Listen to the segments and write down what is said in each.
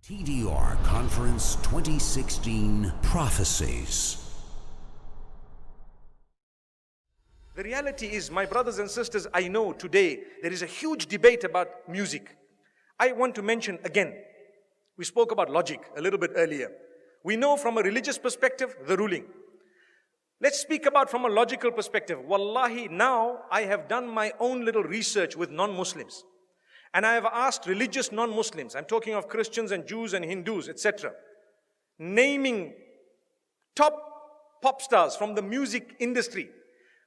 TDR Conference 2016 Prophecies. The reality is, my brothers and sisters, I know today there is a huge debate about music. I want to mention again, we spoke about logic a little bit earlier. We know from a religious perspective, the ruling. Let's speak about from a logical perspective. Wallahi, now I have done my own little research with non-Muslims. And I have asked religious non-Muslims, I'm talking of Christians and Jews and Hindus, etc., naming top pop stars from the music industry.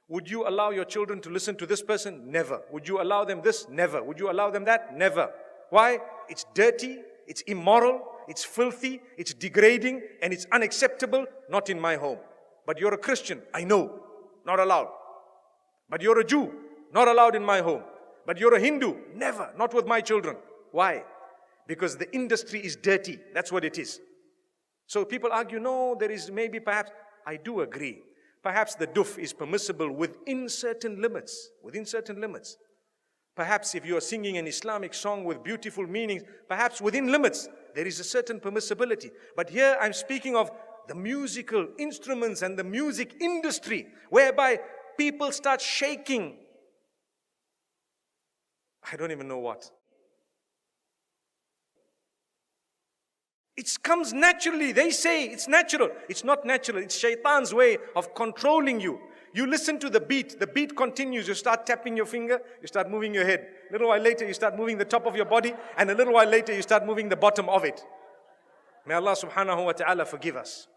Would you allow your children to listen to this person? Never. Would you allow them this? Never. Would you allow them that? Never. Why? It's dirty, it's immoral, it's filthy, it's degrading, and it's unacceptable, not in my home. But you're a Christian, I know, not allowed. But you're a Jew, not allowed in my home. But you're a Hindu, never, not with my children. Why? Because the industry is dirty, that's what it is. So people argue, no, there is maybe perhaps, I do agree. Perhaps the duf is permissible within certain limits, Perhaps if you are singing an Islamic song with beautiful meanings, perhaps within limits, there is a certain permissibility. But here I'm speaking of the musical instruments and the music industry, whereby people start shaking. I don't even know what. It comes naturally. They say it's natural. It's not natural. It's shaitan's way of controlling you. You listen to the beat continues. You start tapping your finger, you start moving your head. A little while later, you start moving the top of your body, and a little while later, you start moving the bottom of it. May Allah subhanahu wa ta'ala forgive us.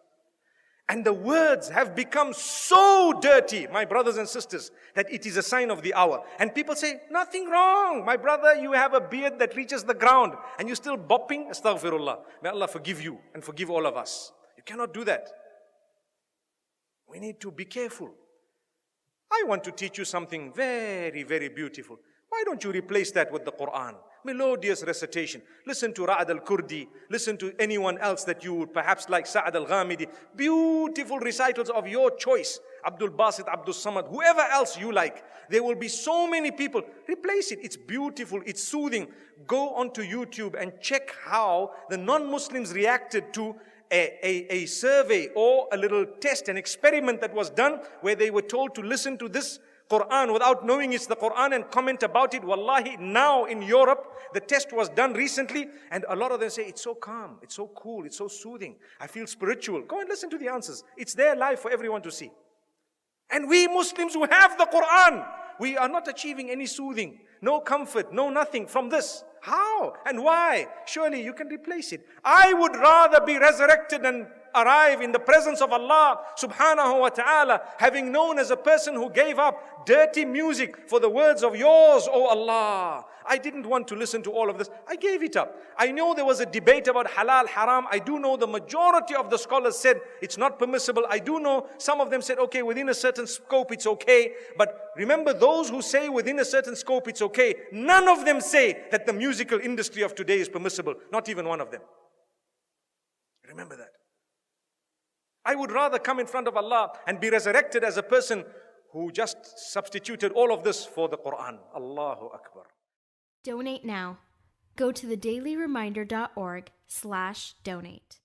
And the words have become so dirty, my brothers and sisters, that it is a sign of the hour. And people say, nothing wrong. My brother, you have a beard that reaches the ground and you're still bopping. Astaghfirullah. May Allah forgive you and forgive all of us. You cannot do that. We need to be careful. I want to teach you something very, very beautiful. Why don't you replace that with the Quran? Melodious recitation. Listen to Ra'ad al-Kurdi. Listen to anyone else that you would perhaps like, Sa'ad al-Ghamidi. Beautiful recitals of your choice. Abdul Basit, Abdul Samad, whoever else you like. There will be so many people. Replace it. It's beautiful. It's soothing. Go onto YouTube and check how the non-Muslims reacted to a survey or a little test, an experiment that was done where they were told to listen to this Quran without knowing it's the Quran and comment about it. Wallahi, now in Europe, the test was done recently and a lot of them say, it's so calm, it's so cool, it's so soothing. I feel spiritual. Go and listen to the answers. It's there live for everyone to see. And we Muslims who have the Quran, we are not achieving any soothing, no comfort, no nothing from this. How and why? Surely you can replace it. I would rather be resurrected and arrive in the presence of Allah subhanahu wa ta'ala, having known as a person who gave up dirty music for the words of yours, O Allah. I didn't want to listen to all of this. I gave it up. I know there was a debate about halal, haram. I do know the majority of the scholars said it's not permissible. I do know some of them said, okay, within a certain scope it's okay. But remember, those who say within a certain scope it's okay, none of them say that the musical industry of today is permissible. Not even one of them. Remember that. I would rather come in front of Allah and be resurrected as a person who just substituted all of this for the Quran. Allahu Akbar. Donate now. Go to thedailyreminder.org/donate.